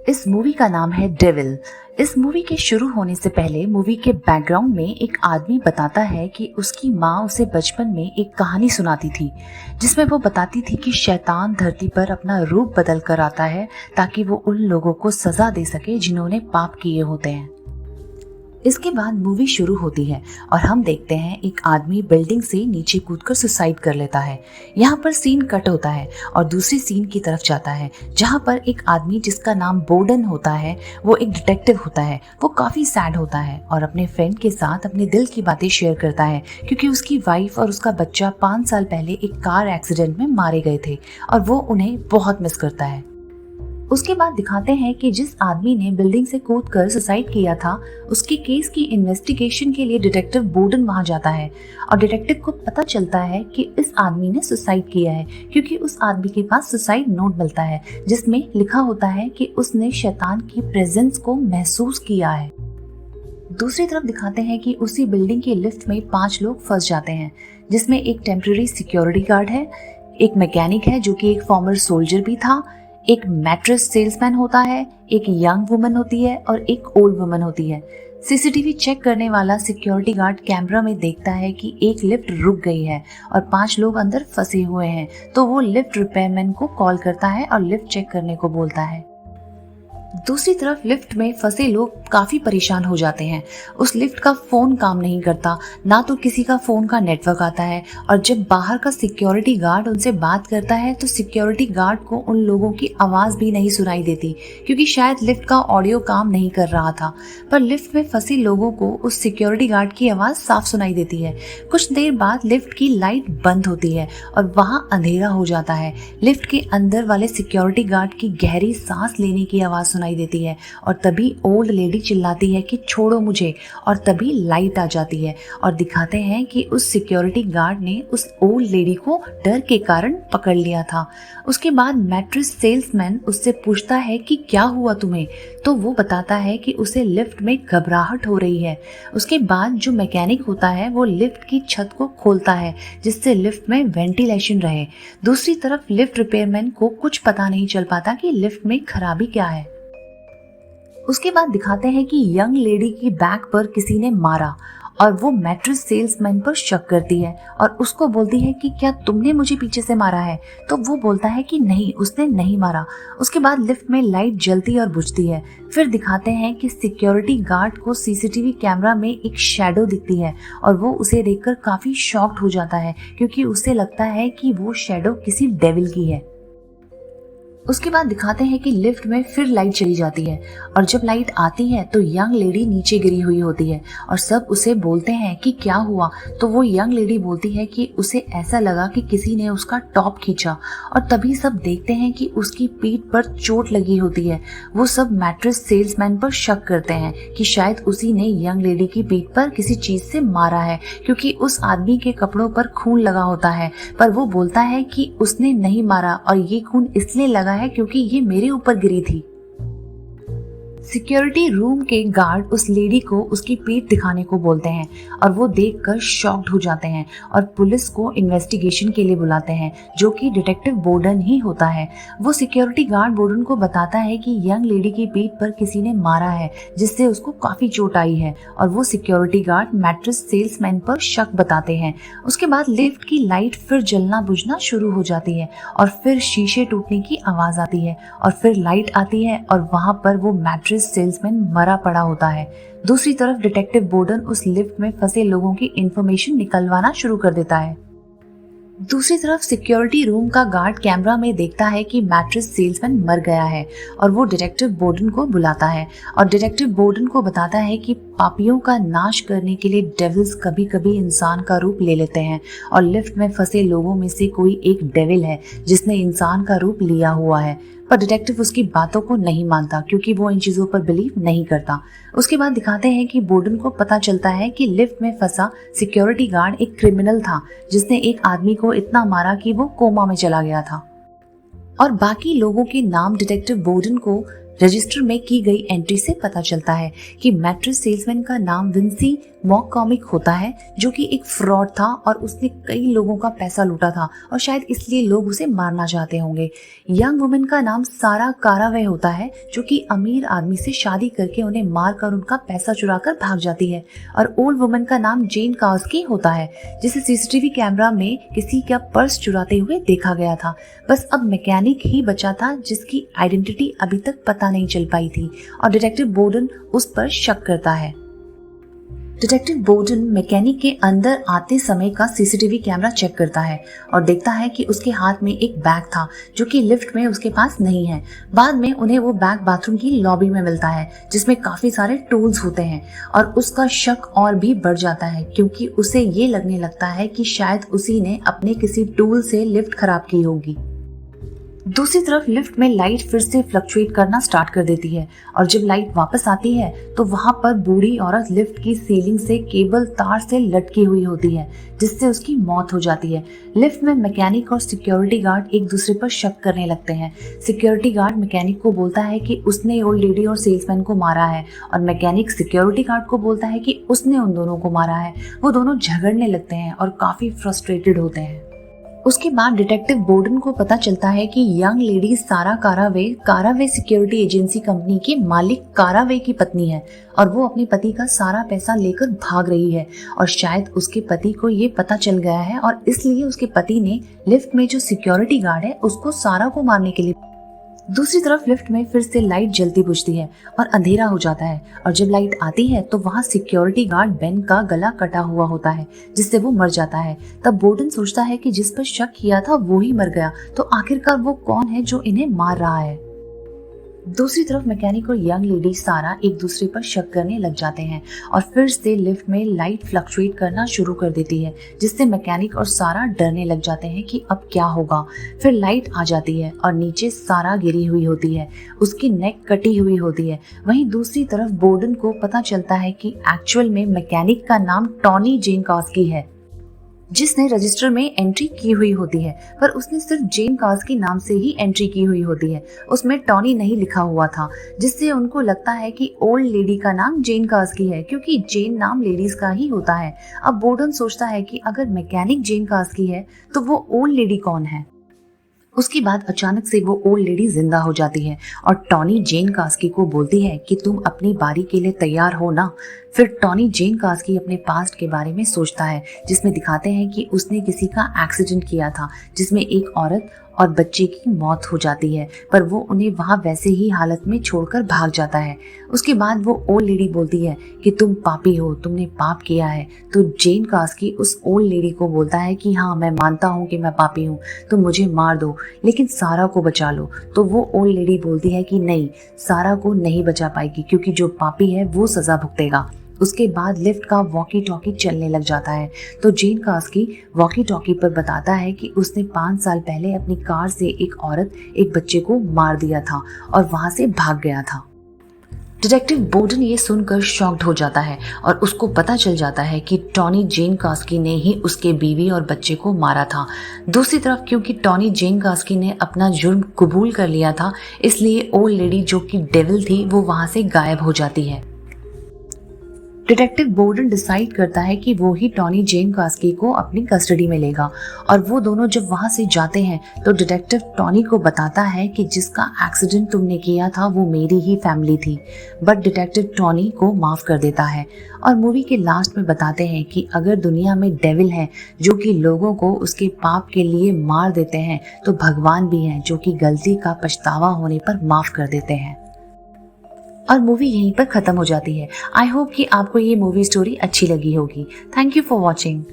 इस मूवी का नाम है डेविल। इस मूवी के शुरू होने से पहले मूवी के बैकग्राउंड में एक आदमी बताता है कि उसकी माँ उसे बचपन में एक कहानी सुनाती थी, जिसमें वो बताती थी कि शैतान धरती पर अपना रूप बदल कर आता है ताकि वो उन लोगों को सजा दे सके जिन्होंने पाप किए होते हैं। इसके बाद मूवी शुरू होती है और हम देखते हैं एक आदमी बिल्डिंग से नीचे कूदकर सुसाइड कर लेता है। यहाँ पर सीन कट होता है और दूसरी सीन की तरफ जाता है, जहाँ पर एक आदमी जिसका नाम बोर्डन होता है, वो एक डिटेक्टिव होता है। वो काफी सैड होता है और अपने फ्रेंड के साथ अपने दिल की बातें शेयर करता है, क्योंकि उसकी वाइफ और उसका बच्चा 5 साल पहले एक कार एक्सीडेंट में मारे गए थे और वो उन्हें बहुत मिस करता है। उसके बाद दिखाते हैं कि जिस आदमी ने बिल्डिंग से कूदकर सुसाइड किया था, उसके केस की इन्वेस्टिगेशन के लिए डिटेक्टिव बोर्डन वहां जाता है और डिटेक्टिव को पता चलता है कि इस आदमी ने सुसाइड किया है, क्योंकि उस आदमी के पास सुसाइड नोट मिलता है जिसमें लिखा होता है कि उसने शैतान की प्रेजेंस को महसूस किया है। दूसरी तरफ दिखाते हैं कि उसी बिल्डिंग के लिफ्ट में 5 लोग फंस जाते हैं, जिसमें एक टेम्पररी सिक्योरिटी गार्ड है, एक मैकेनिक है जो कि एक फॉर्मर सोल्जर भी था, एक मैट्रेस सेल्समैन होता है, एक यंग वुमन होती है और एक ओल्ड वुमन होती है। सीसीटीवी चेक करने वाला सिक्योरिटी गार्ड कैमरा में देखता है कि एक लिफ्ट रुक गई है और 5 लोग अंदर फंसे हुए हैं, तो वो लिफ्ट रिपेयरमैन को कॉल करता है और लिफ्ट चेक करने को बोलता है। दूसरी तरफ लिफ्ट में फंसे लोग काफी परेशान हो जाते हैं। उस लिफ्ट का फोन काम नहीं करता, ना तो किसी का फोन का नेटवर्क आता है, और जब बाहर का सिक्योरिटी गार्ड उनसे बात करता है तो सिक्योरिटी गार्ड को उन लोगों की आवाज भी नहीं सुनाई देती, क्योंकि शायद लिफ्ट का ऑडियो काम नहीं कर रहा था। पर लिफ्ट में फंसे लोगों को उस सिक्योरिटी गार्ड की आवाज साफ सुनाई देती है। कुछ देर बाद लिफ्ट की लाइट बंद होती है और वहां अंधेरा हो जाता है। लिफ्ट के अंदर वाले सिक्योरिटी गार्ड की गहरी सांस लेने की आवाज सुनाई देती है और तभी ओल्ड लेडी चिल्लाती है कि छोड़ो मुझे, और तभी लाइट आ जाती है और दिखाते हैं कि उस सिक्योरिटी गार्ड ने उस ओल्ड लेडी को डर के कारण पकड़ लिया था। उसके बाद मैट्रेस सेल्समैन उससे पूछता है कि क्या हुआ तुम्हें, तो वो बताता है कि उसे लिफ्ट में घबराहट हो रही है। उसके बाद जो मैकेनिक होता है वो लिफ्ट की छत को खोलता है जिससे लिफ्ट में वेंटिलेशन रहे। दूसरी तरफ लिफ्ट रिपेयरमैन को कुछ पता नहीं चल पाता कि लिफ्ट में खराबी क्या है। उसके बाद दिखाते हैं कि यंग लेडी की बैक पर किसी ने मारा और वो मैट्रेस सेल्समैन पर शक करती है और उसको बोलती है कि क्या तुमने मुझे पीछे से मारा है, तो वो बोलता है कि नहीं, उसने नहीं मारा। उसके बाद लिफ्ट में लाइट जलती और बुझती है। फिर दिखाते हैं कि सिक्योरिटी गार्ड को सीसीटीवी कैमरा में एक शैडो दिखती है और वो उसे देखकर काफी शॉक्ड हो जाता है, क्योंकि उसे लगता है कि वो शैडो किसी डेविल की है। उसके बाद दिखाते हैं कि लिफ्ट में फिर लाइट चली जाती है और जब लाइट आती है तो यंग लेडी नीचे गिरी हुई होती है और सब उसे बोलते हैं कि क्या हुआ, तो वो यंग लेडी बोलती है कि उसे ऐसा लगा कि किसी ने उसका टॉप खींचा, और तभी सब देखते हैं कि उसकी पीठ पर चोट लगी होती है। वो सब मैट्रेस सेल्समैन पर शक करते हैं कि शायद उसी ने यंग लेडी की पीठ पर किसी चीज से मारा है, क्योंकि उस आदमी के कपड़ों पर खून लगा होता है। पर वो बोलता है कि उसने नहीं मारा और ये खून इसलिए लगा है क्योंकि ये मेरे ऊपर गिरी थी। सिक्योरिटी रूम के गार्ड उस लेडी को उसकी पीठ दिखाने को बोलते हैं और वो देखकर शॉक्ड हो जाते हैं और पुलिस को इन्वेस्टिगेशन के लिए बुलाते हैं, जो कि डिटेक्टिव बोर्डन ही होता है। वो सिक्योरिटी गार्ड बोर्डन को बताता है कि यंग लेडी की पीठ पर किसी ने मारा है जिससे उसको काफी चोट आई है, और वो सिक्योरिटी गार्ड मैट्रेस सेल्समैन पर शक बताते हैं। उसके बाद लिफ्ट की लाइट फिर जलना बुझना शुरू हो जाती है और फिर शीशे टूटने की आवाज आती है और फिर लाइट आती है और वहां पर वो मैट्रेस सेल्समैन मरा पड़ा होता है। दूसरी तरफ डिटेक्टिव बोर्डन उस लिफ्ट में फंसे लोगों की इंफॉर्मेशन निकलवाना शुरू कर देता है। दूसरी तरफ सिक्योरिटी रूम का गार्ड कैमरा में देखता है कि मैट्रेस सेल्समैन मर गया है और वो डिटेक्टिव बोर्डन को बुलाता है और डिटेक्टिव बोर्डन को बताता है कि पापियों का नाश करने के लिए डेविल्स कभी कभी इंसान का रूप ले लेते हैं और लिफ्ट में फंसे लोगों में से कोई एक डेविल है जिसने इंसान का रूप लिया हुआ है। पर डिटेक्टिव उसकी बातों को नहीं मानता, क्योंकि वो इन चीजों पर बिलीव नहीं करता। उसके बाद दिखाते हैं कि बोर्डन को पता चलता है कि लिफ्ट में फंसा सिक्योरिटी गार्ड एक क्रिमिनल था जिसने एक आदमी को इतना मारा कि वो कोमा में चला गया था, और बाकी लोगों के नाम डिटेक्टिव बोर्डन को रजिस्टर में की गई एंट्री से पता चलता है कि मैट्रेस सेल्समैन का नाम विंसी मॉककॉमिक होता है, जो कि एक फ्रॉड था और उसने कई लोगों का पैसा लूटा था और शायद इसलिए लोग उसे मारना चाहते होंगे। यंग वुमेन का नाम सारा कारावे होता है, जो कि अमीर आदमी से शादी करके उन्हें मारकर उनका पैसा चुराकर भाग जाती है। और ओल्ड वुमेन का नाम जेन कास्की होता है, जिसे सीसीटीवी कैमरा में किसी का पर्स चुराते हुए देखा गया था। बस अब मैकेनिक ही बचा था, जिसकी आइडेंटिटी अभी तक पता नहीं चल पाई थी और डिटेक्टिव बोर्डन उस पर शक करता है। डिटेक्टिव बोर्डन मैकेनिक के अंदर आते समय का सीसीटीवी कैमरा चेक करता है और देखता है कि उसके हाथ में एक बैग था, जो कि लिफ्ट में उसके पास नहीं है। बाद में उन्हें वो बैग बाथरूम की लॉबी में मिलता है, जिसमें काफी सारे टूल्स होते हैं और उसका शक और भी बढ़ जाता है, क्योंकि उसे ये लगने लगता है कि शायद उसी ने अपने किसी टूल से लिफ्ट खराब की होगी। दूसरी तरफ लिफ्ट में लाइट फिर से फ्लक्चुएट करना स्टार्ट कर देती है और जब लाइट वापस आती है तो वहां पर बूढ़ी औरत लिफ्ट की सीलिंग से केबल तार से लटकी हुई होती है, जिससे उसकी मौत हो जाती है। लिफ्ट में मैकेनिक और सिक्योरिटी गार्ड एक दूसरे पर शक करने लगते हैं। सिक्योरिटी गार्ड मैकेनिक को बोलता है कि उसने ओल्ड लेडी और सेल्समैन को मारा है और मैकेनिक सिक्योरिटी गार्ड को बोलता है कि उसने उन दोनों को मारा है। वो दोनों झगड़ने लगते हैं और काफी फ्रस्ट्रेटेड होते हैं। उसके बाद डिटेक्टिव बोर्डन को पता चलता है कि यंग लेडी सारा कारावे सिक्योरिटी एजेंसी कंपनी के मालिक कारावे की पत्नी है और वो अपने पति का सारा पैसा लेकर भाग रही है और शायद उसके पति को ये पता चल गया है और इसलिए उसके पति ने लिफ्ट में जो सिक्योरिटी गार्ड है उसको सारा को मारने के लिए। दूसरी तरफ लिफ्ट में फिर से लाइट जलती बुझती है और अंधेरा हो जाता है और जब लाइट आती है तो वहाँ सिक्योरिटी गार्ड बेन का गला कटा हुआ होता है, जिससे वो मर जाता है। तब बोर्डन सोचता है कि जिस पर शक किया था वो ही मर गया, तो आखिरकार वो कौन है जो इन्हें मार रहा है। दूसरी तरफ मैकेनिक और यंग लेडी सारा एक दूसरे पर शक करने लग जाते हैं और फिर से लिफ्ट में लाइट फ्लक्चुएट करना शुरू कर देती है, जिससे मैकेनिक और सारा डरने लग जाते हैं कि अब क्या होगा। फिर लाइट आ जाती है और नीचे सारा गिरी हुई होती है, उसकी नेक कटी हुई होती है। वहीं दूसरी तरफ बोर्डन को पता चलता है कि एक्चुअल में मैकेनिक का नाम टॉनी जेन कास्की है, जिसने रजिस्टर में एंट्री की हुई होती है, पर उसने सिर्फ जेन कास्की नाम से ही एंट्री की हुई होती है। उसमें टॉनी नहीं लिखा हुआ था, जिससे उनको लगता है कि ओल्ड लेडी का नाम जेन कास्की है, क्योंकि जेन नाम लेडीज का ही होता है। अब बोर्डन सोचता है कि अगर मैकेनिक जेन कास्की है तो वो ओल्ड लेडी कौन है। उसके बाद अचानक से वो ओल्ड लेडी जिंदा हो जाती है और टॉनी जेन कास्की को बोलती है कि तुम अपनी बारी के लिए तैयार हो ना। फिर टॉनी जेन कास्की अपने पास्ट के बारे में सोचता है, जिसमें दिखाते हैं कि उसने किसी का एक्सीडेंट किया था, जिसमें एक औरत और बच्चे की मौत हो जाती है, पर वो उन्हें वहां वैसे ही हालत में छोड़कर भाग जाता है। उसके बाद वो ओल्ड लेडी बोलती है कि तुम पापी हो, तुमने पाप किया है। तो जेन कास्की उस ओल्ड लेडी को बोलता है कि हाँ, मैं मानता हूँ कि मैं पापी हूँ, तुम मुझे मार दो लेकिन सारा को बचा लो। तो वो ओल्ड लेडी बोलती है कि नहीं, सारा को नहीं बचा पाएगी, क्योंकि जो पापी है वो सजा भुगतेगा। उसके बाद लिफ्ट का वॉकी टॉकी चलने लग जाता है, तो जेन कास्की वॉकी टॉकी पर बताता है कि उसने 5 साल पहले अपनी कार से एक औरत एक बच्चे को मार दिया था और वहां से भाग गया था। डिटेक्टिव बोर्डन ये सुनकर शॉक्ड हो जाता है और उसको पता चल जाता है कि टॉनी जेन कास्की ने ही उसके बीवी और बच्चे को मारा था। दूसरी तरफ क्योंकि टॉनी जेन कास्की ने अपना जुर्म कबूल कर लिया था, इसलिए ओल्ड लेडी जो कि डेविल थी वो वहां से गायब हो जाती है। डिटेक्टिव बोर्डन डिसाइड करता है कि वो ही टॉनी जेन कास्की को अपनी कस्टडी में लेगा और वो दोनों जब वहां से जाते हैं तो डिटेक्टिव टॉनी को बताता है कि जिसका एक्सीडेंट तुमने किया था वो मेरी ही फैमिली थी, बट डिटेक्टिव टॉनी को माफ कर देता है। और मूवी के लास्ट में बताते हैं कि अगर दुनिया में डेविल है जो कि लोगों को उसके पाप के लिए मार देते हैं, तो भगवान भी हैं जो कि गलती का पछतावा होने पर माफ कर देते हैं। और मूवी यहीं पर खत्म हो जाती है। आई होप कि आपको ये मूवी स्टोरी अच्छी लगी होगी। Thank you for watching.